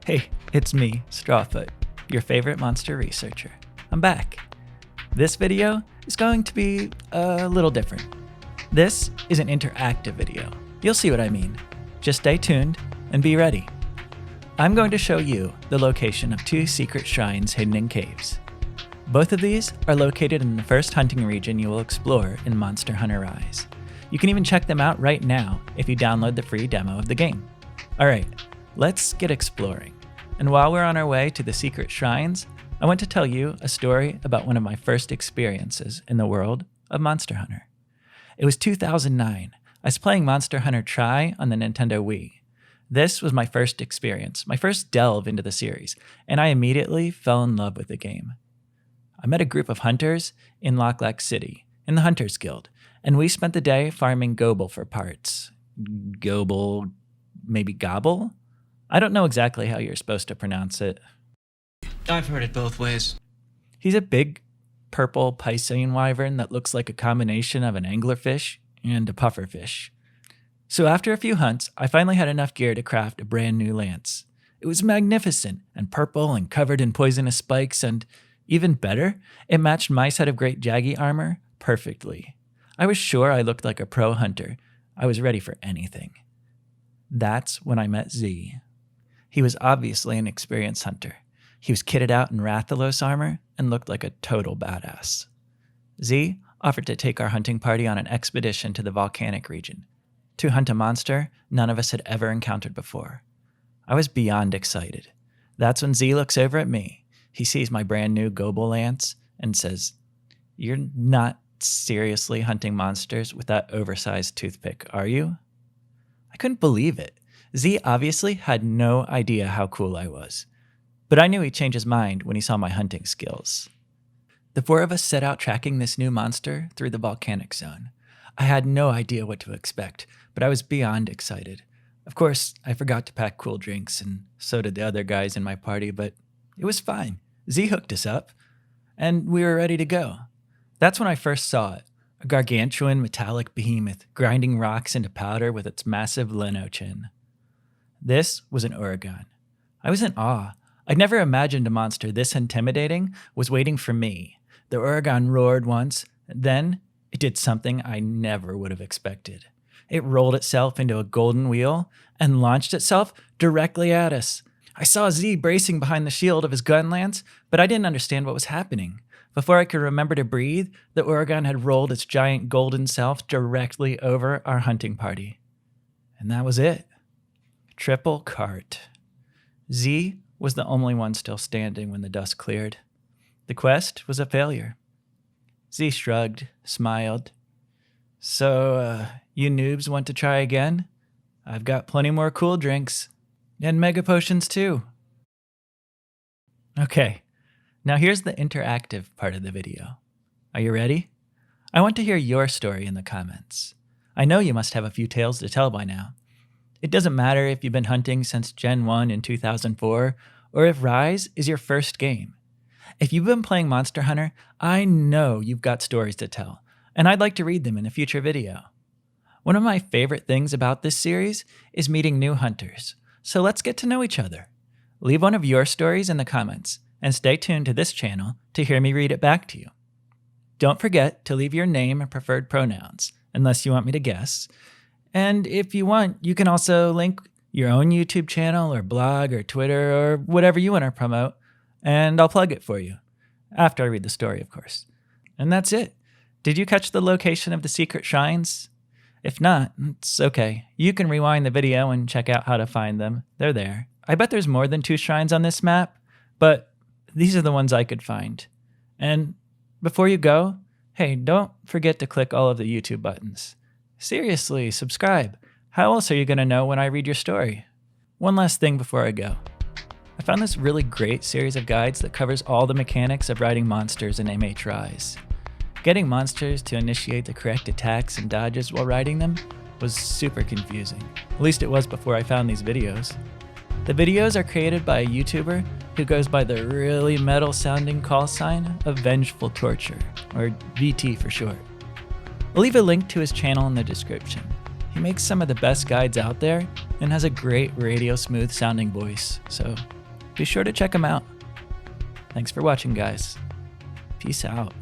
Hey, it's me, Strawfoot, your favorite monster researcher. I'm back. This video is going to be a little different. This is an interactive video. You'll see what I mean. Just stay tuned and be ready. I'm going to show you the location of 2 secret shrines hidden in caves. Both of these are located in the first hunting region you will explore in Monster Hunter Rise. You can even check them out right now if you download the free demo of the game. Alright, let's get exploring. And while we're on our way to the secret shrines, I want to tell you a story about one of my first experiences in the world of Monster Hunter. It was 2009. I was playing Monster Hunter Tri on the Nintendo Wii. This was my first experience, my first delve into the series, and I immediately fell in love with the game. I met a group of hunters in Lock City, in the Hunters Guild, and we spent the day farming Gobble for parts. Gobble, maybe Gobble? I don't know exactly how you're supposed to pronounce it. I've heard it both ways. He's a big, purple Piscean wyvern that looks like a combination of an anglerfish and a pufferfish. So after a few hunts, I finally had enough gear to craft a brand new lance. It was magnificent and purple and covered in poisonous spikes, and even better, it matched my set of great Jaggy armor perfectly. I was sure I looked like a pro hunter. I was ready for anything. That's when I met Z. He was obviously an experienced hunter. He was kitted out in Rathalos armor and looked like a total badass. Z offered to take our hunting party on an expedition to the volcanic region, to hunt a monster none of us had ever encountered before. I was beyond excited. That's when Z looks over at me. He sees my brand new Gobble lance and says, "You're not seriously hunting monsters with that oversized toothpick, are you?" I couldn't believe it. Z obviously had no idea how cool I was, but I knew he'd change his mind when he saw my hunting skills. The 4 of us set out tracking this new monster through the volcanic zone. I had no idea what to expect, but I was beyond excited. Of course, I forgot to pack cool drinks, and so did the other guys in my party, but it was fine. Z hooked us up, and we were ready to go. That's when I first saw it, a gargantuan metallic behemoth grinding rocks into powder with its massive lino chin. This was an Oregon. I was in awe. I'd never imagined a monster this intimidating was waiting for me. The Oregon roared once, then it did something I never would have expected. It rolled itself into a golden wheel and launched itself directly at us. I saw Z bracing behind the shield of his gun lance, but I didn't understand what was happening. Before I could remember to breathe, the Oregon had rolled its giant golden self directly over our hunting party. And that was it. Triple cart. Z was the only one still standing when the dust cleared. The quest was a failure. Z shrugged, smiled. "So, you noobs want to try again? I've got plenty more cool drinks. And mega potions too." Okay, now here's the interactive part of the video. Are you ready? I want to hear your story in the comments. I know you must have a few tales to tell by now. It doesn't matter if you've been hunting since Gen 1 in 2004, or if Rise is your first game. If you've been playing Monster Hunter, I know you've got stories to tell, and I'd like to read them in a future video. One of my favorite things about this series is meeting new hunters, so let's get to know each other. Leave one of your stories in the comments, and stay tuned to this channel to hear me read it back to you. Don't forget to leave your name and preferred pronouns, unless you want me to guess. And if you want, you can also link your own YouTube channel or blog or Twitter or whatever you want to promote, and I'll plug it for you. After I read the story, of course. And that's it. Did you catch the location of the secret shrines? If not, it's okay. You can rewind the video and check out how to find them. They're there. I bet there's more than 2 shrines on this map, but these are the ones I could find. And before you go, hey, don't forget to click all of the YouTube buttons. Seriously, subscribe. How else are you going to know when I read your story? One last thing before I go. I found this really great series of guides that covers all the mechanics of riding monsters in MH Rise. Getting monsters to initiate the correct attacks and dodges while riding them was super confusing. At least it was before I found these videos. The videos are created by a YouTuber who goes by the really metal sounding call sign of Vengeful Torture, or VT for short. I'll leave a link to his channel in the description. He makes some of the best guides out there and has a great radio smooth sounding voice, so be sure to check them out. Thanks for watching, guys. Peace out.